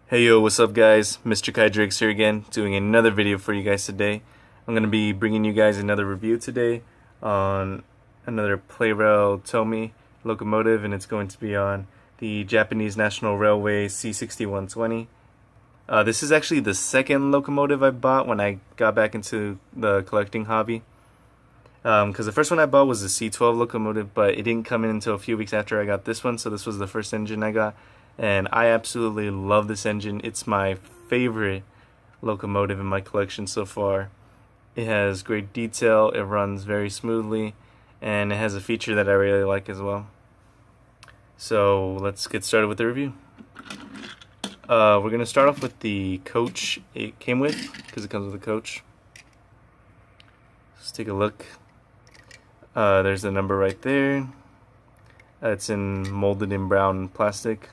Hey yo, what's up guys? Mr. Kaiju Rex here again, doing another video for you guys today. I'm going to be bringing you guys another review today on another Plarail Tomy locomotive, and it's going to be on the Japanese National Railway C6120. This is actually the second locomotive I bought when I got back into the collecting hobby. Because the first one I bought was the C12 locomotive, but it didn't come in until a few weeks after I got this one, so this was the first engine I got. And I absolutely love this engine. It's my favorite locomotive in my collection so far. It has great detail, it runs very smoothly, and it has a feature that I really like as well. So let's get started with the review. We're going to start off with the coach it came with, because it comes with a coach. Let's take a look. There's the number right there. It's molded in brown plastic.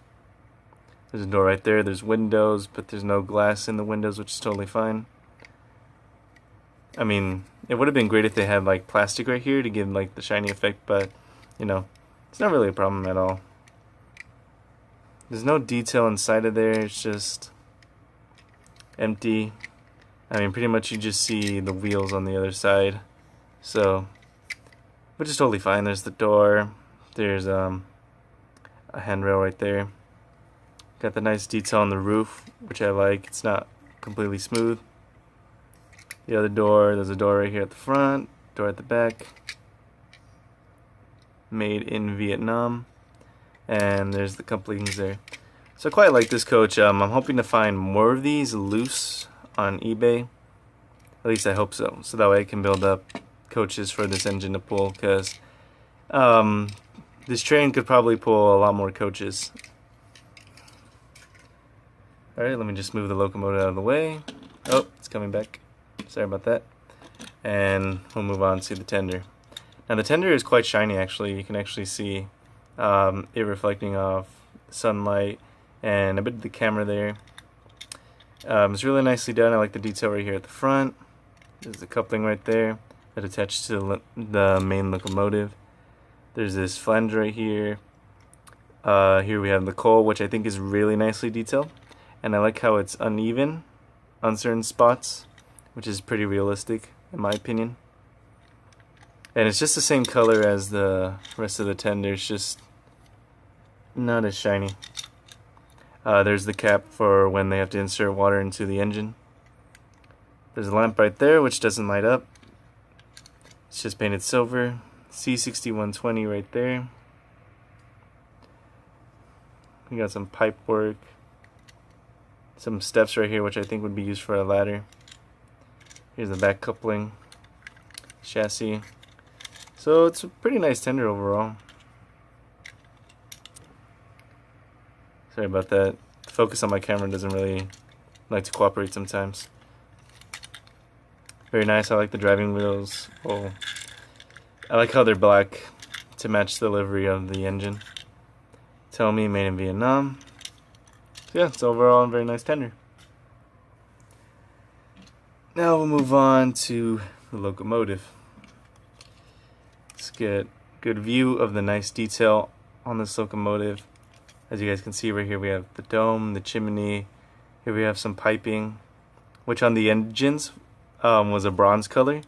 There's a door right there. There's windows, but there's no glass in the windows, which is totally fine. I mean, it would have been great if they had like plastic right here to give like the shiny effect, but you know, it's not really a problem at all. There's no detail inside of there. It's just empty. I mean, pretty much you just see the wheels on the other side. So, which is totally fine. There's the door. There's a handrail right there. Got the nice detail on the roof, which I like. It's not completely smooth. The other door, there's a door right here at the front, door at the back. Made in Vietnam. And there's the couplings there. So I quite like this coach. I'm hoping to find more of these loose on eBay. At least I hope so. So that way I can build up coaches for this engine to pull, because this train could probably pull a lot more coaches. Alright, let me just move the locomotive out of the way. Oh, it's coming back. Sorry about that. And we'll move on to the tender. Now the tender is quite shiny actually. You can actually see it reflecting off sunlight and a bit of the camera there. It's really nicely done. I like the detail right here at the front. There's the coupling right there that attached to the main locomotive. There's this flange right here. Here we have the coal, which I think is really nicely detailed. And I like how it's uneven on certain spots, which is pretty realistic in my opinion. And it's just the same color as the rest of the tender, it's just not as shiny. There's the cap for when they have to insert water into the engine. There's a lamp right there which doesn't light up. It's just painted silver. C6120 right there. We got some pipe work. Some steps right here which I think would be used for a ladder. Here's the back coupling. Chassis. So it's a pretty nice tender overall. Sorry about that. The focus on my camera doesn't really like to cooperate sometimes. Very nice. I like the driving wheels. Oh, I like how they're black to match the livery of the engine. Tomy, made in Vietnam. So yeah, it's overall a very nice tender. Now we'll move on to the locomotive. Let's get a good view of the nice detail on this locomotive. As you guys can see right here, we have the dome, the chimney. Here we have some piping, which on the engines was a bronze color,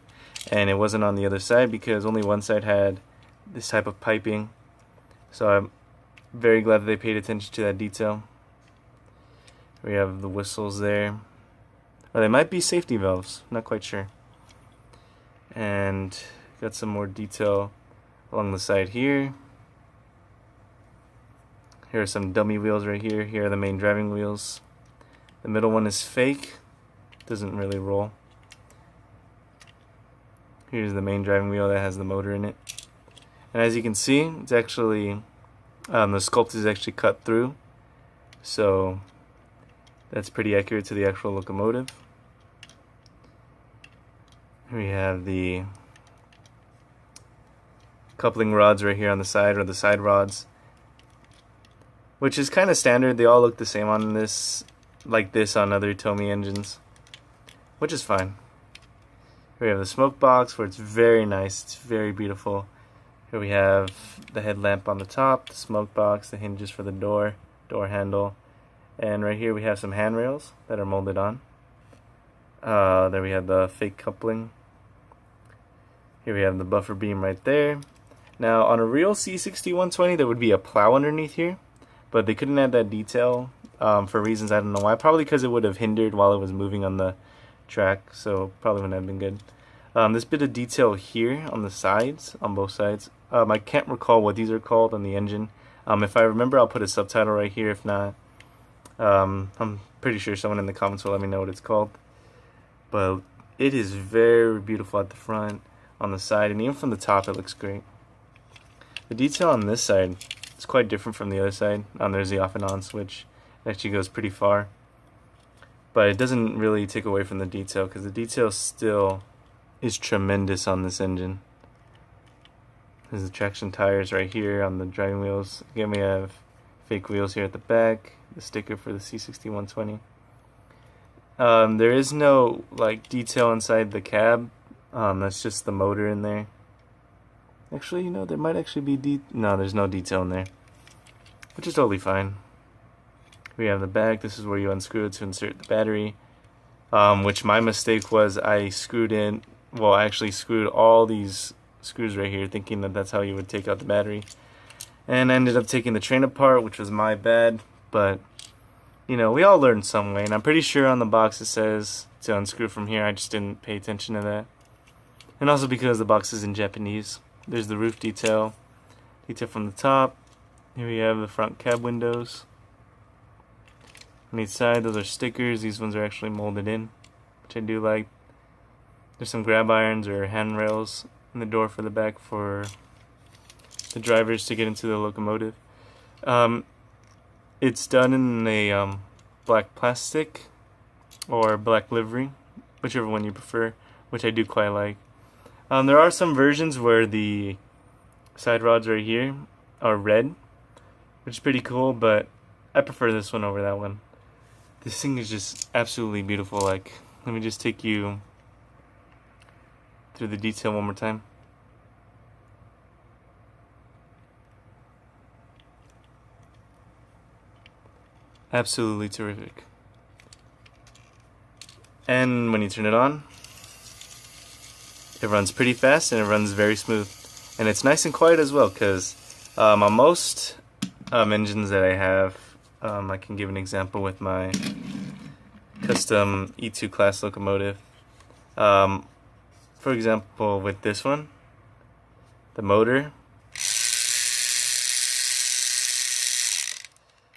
and it wasn't on the other side because only one side had this type of piping. So I'm very glad that they paid attention to that detail. We have the whistles there. Or they might be safety valves, not quite sure. And got some more detail along the side here. Here are some dummy wheels right here. Here are the main driving wheels. The middle one is fake. Doesn't really roll. Here's the main driving wheel that has the motor in it. And as you can see, it's actually, the sculpt is actually cut through. So that's pretty accurate to the actual locomotive. Here we have the coupling rods right here on the side, or the side rods, which is kind of standard. They all look the same on this, like this on other Tomy engines, which is fine. Here we have the smoke box, where it's very nice, it's very beautiful. Here we have the headlamp on the top, the smoke box, the hinges for the door handle, And right here we have some handrails that are molded on. There we have the fake coupling. Here we have the buffer beam right there. Now on a real C6120 there would be a plow underneath here, but they couldn't add that detail for reasons I don't know why. Probably because it would have hindered while it was moving on the track, so probably wouldn't have been good. This bit of detail here on the sides, on both sides, I can't recall what these are called on the engine. If I remember, I'll put a subtitle right here. If not, I'm pretty sure someone in the comments will let me know what it's called. But it is very beautiful at the front, on the side, and even from the top it looks great. The detail on this side is quite different from the other side. There's the off and on switch. It actually goes pretty far. But it doesn't really take away from the detail, because the detail still is tremendous on this engine. There's the traction tires right here on the driving wheels. Again, we have fake wheels here at the back, the sticker for the C6120. There is no like detail inside the cab. That's just the motor in there. Actually, you know, there might actually be no, there's no detail in there, which is totally fine. We have the back. This is where you unscrew it to insert the battery. Which my mistake was, I screwed in. Well, I actually screwed all these screws right here, thinking that that's how you would take out the battery, and I ended up taking the train apart, which was my bad. But you know, we all learn some way, and I'm pretty sure on the box it says to unscrew from here. I just didn't pay attention to that, and also because the box is in Japanese. There's the roof detail from the top. Here we have the front cab windows. On each side, those are stickers. These ones are actually molded in, which I do like. There's some grab irons or handrails in the door for the back for the drivers to get into the locomotive. It's done in a black plastic or black livery, whichever one you prefer, which I do quite like. There are some versions where the side rods right here are red, which is pretty cool, but I prefer this one over that one. This thing is just absolutely beautiful. Like, let me just take you through the detail one more time. Absolutely terrific. And when you turn it on, it runs pretty fast and it runs very smooth. And it's nice and quiet as well, because on most engines that I have, I can give an example with my custom E2 class locomotive. For example, with this one, the motor,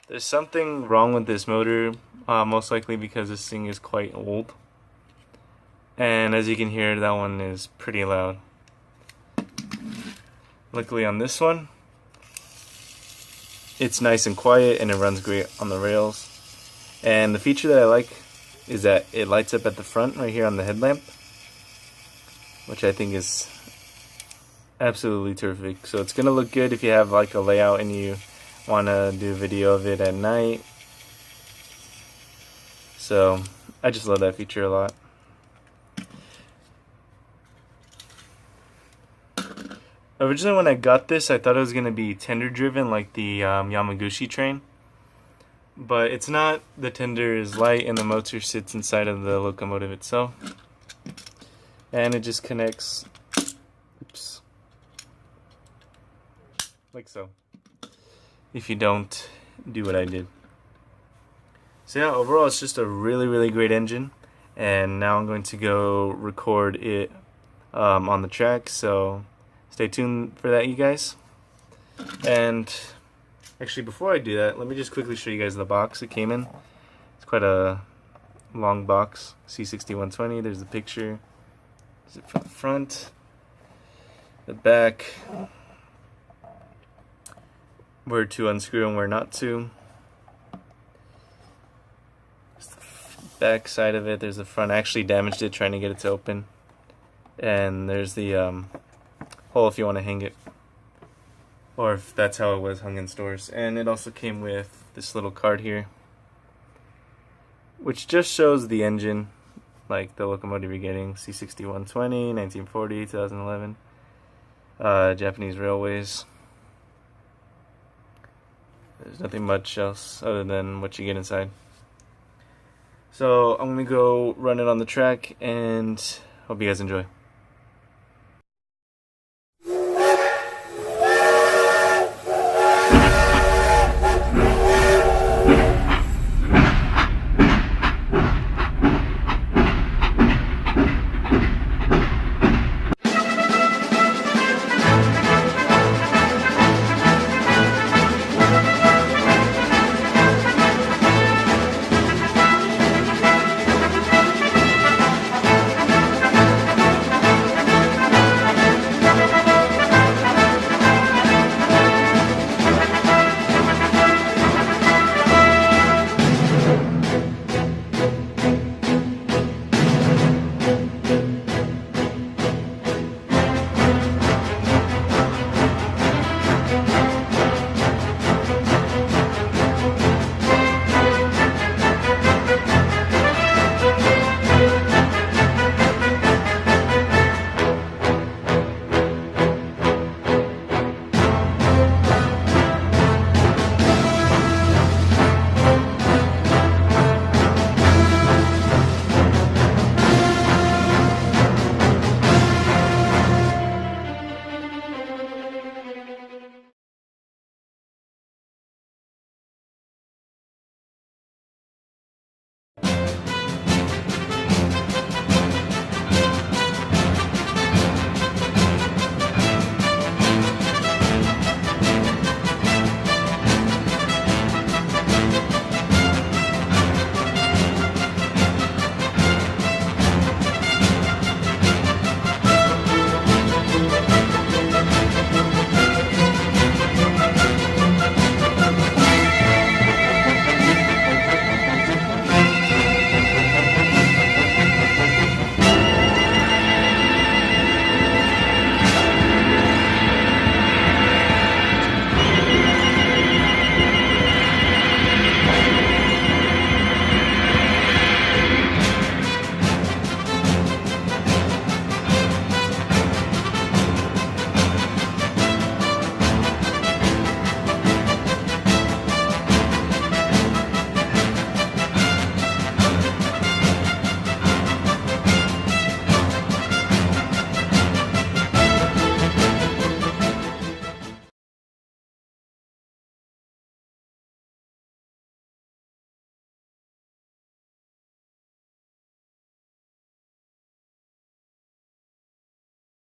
there's something wrong with this motor, most likely because this thing is quite old. And as you can hear, that one is pretty loud. Luckily on this one, it's nice and quiet and it runs great on the rails. And the feature that I like is that it lights up at the front right here on the headlamp, which I think is absolutely terrific. So it's gonna look good if you have like a layout and you want to do a video of it at night. So I just love that feature a lot. Originally when I got this, I thought it was going to be tender driven like the Yamaguchi train, but it's not. The tender is light and the motor sits inside of the locomotive itself, and it just connects, oops, like so, if you don't do what I did. So yeah, overall it's just a really great engine, and now I'm going to go record it on the track, so stay tuned for that, you guys. And actually, before I do that, let me just quickly show you guys the box it came in. It's quite a long box, C6120. There's the picture. There's it from the front, the back, where to unscrew and where not to. There's the back side of it. There's the front. I actually damaged it trying to get it to open. And there's the hole if you want to hang it, or if that's how it was hung in stores. And it also came with this little card here, which just shows the engine, like the locomotive you're getting, C6120, 1940, 2011, Japanese Railways. There's nothing much else other than what you get inside. So I'm gonna go run it on the track and hope you guys enjoy.